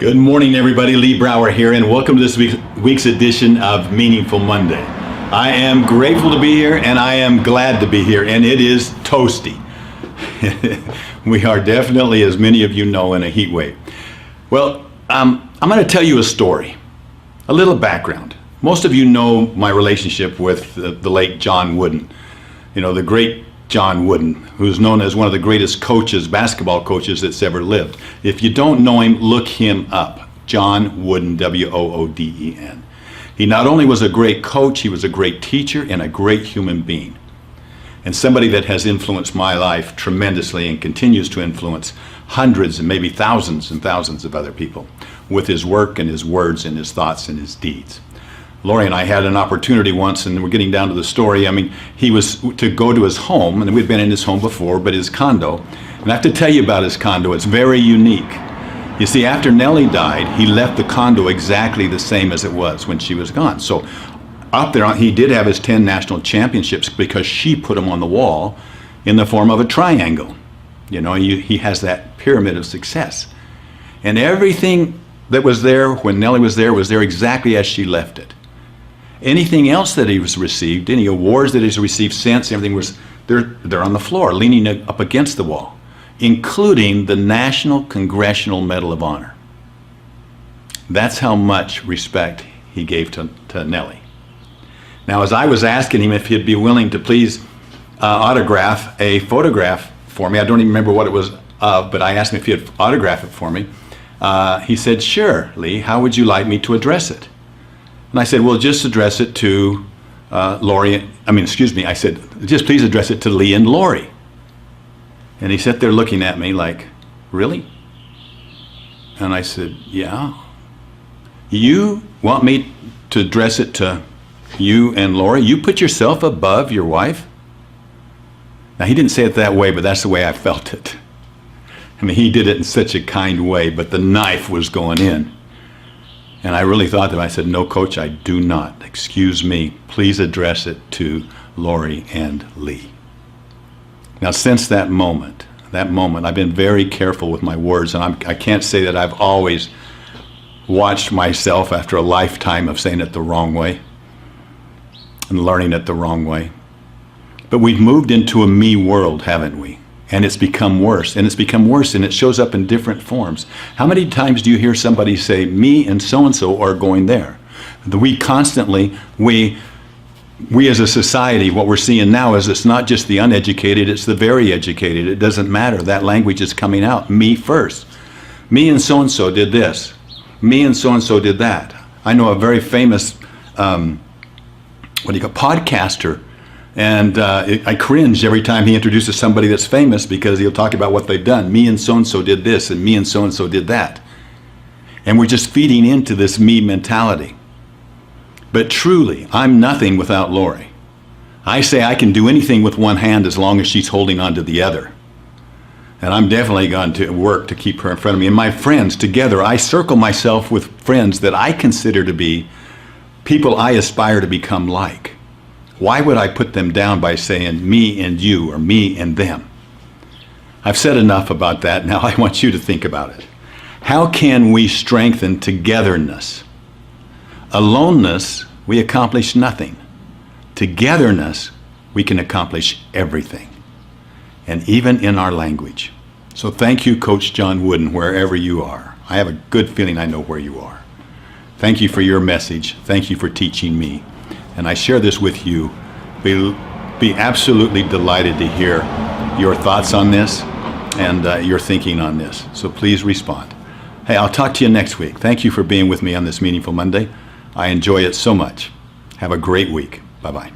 Good morning, everybody. Lee Brower here, and welcome to this week's edition of Meaningful Monday. I am grateful to be here, and I am glad to be here, and it is toasty. We are definitely, as many of you know, in a heat wave. Well, I'm going to tell you a story, a little background. Most of you know my relationship with the late John Wooden, the great John Wooden, who's known as one of the greatest coaches, basketball coaches that's ever lived. If you don't know him, look him up. John Wooden, W-O-O-D-E-N. He not only was a great coach, he was a great teacher and a great human being. And somebody that has influenced my life tremendously and continues to influence hundreds and maybe thousands and thousands of other people with his work and his words and his thoughts and his deeds. Lori and I had an opportunity once, and we're getting down to the story. He was to go to his home, and we'd been in his home before, but his condo. And I have to tell you about his condo. It's very unique. You see, after Nellie died, he left the condo exactly the same as it was when she was gone. So up there, he did have his 10 national championships because she put them on the wall in the form of a triangle. He has that pyramid of success. And everything that was there when Nellie was there exactly as she left it. Anything else that he was received, any awards that he's received since, everything was, they're on the floor, leaning up against the wall, including the National Congressional Medal of Honor. That's how much respect he gave to Nellie. Now, as I was asking him if he'd be willing to please autograph a photograph for me, I don't even remember what it was of, but I asked him if he'd autograph it for me. He said, "Sure, Lee, how would you like me to address it?" And I said, "Well, just address it to I said, "Just please address it to Lee and Lori." And he sat there looking at me like, "Really?" And I said, "Yeah. You want me to address it to you and Lori? You put yourself above your wife?" Now, he didn't say it that way, but that's the way I felt it. He did it in such a kind way, but the knife was going in. And I really thought that. I said, "No, Coach, I do not. Excuse me. Please address it to Lori and Lee." Now, since that moment, I've been very careful with my words, and I can't say that I've always watched myself after a lifetime of saying it the wrong way and learning it the wrong way. But we've moved into a me world, haven't we? And it's become worse, and it shows up in different forms. How many times do you hear somebody say, "Me and so-and-so are going there"? We constantly, we as a society, what we're seeing now is it's not just the uneducated, it's the very educated. It doesn't matter. That language is coming out. Me first. Me and so-and-so did this. Me and so-and-so did that. I know a very famous, podcaster. And I cringe every time he introduces somebody that's famous because he'll talk about what they've done. Me and so-and-so did this, and me and so-and-so did that. And we're just feeding into this me mentality. But truly, I'm nothing without Lori. I say I can do anything with one hand as long as she's holding on to the other. And I'm definitely going to work to keep her in front of me. And my friends, together, I circle myself with friends that I consider to be people I aspire to become like. Why would I put them down by saying me and you or me and them? I've said enough about that. Now I want you to think about it. How can we strengthen togetherness? Aloneness, we accomplish nothing. Togetherness, we can accomplish everything. And even in our language. So thank you, Coach John Wooden, wherever you are. I have a good feeling I know where you are. Thank you for your message. Thank you for teaching me. And I share this with you. Be absolutely delighted to hear your thoughts on this and your thinking on this. So please respond. Hey, I'll talk to you next week. Thank you for being with me on this Meaningful Monday. I enjoy it so much. Have a great week. Bye-bye.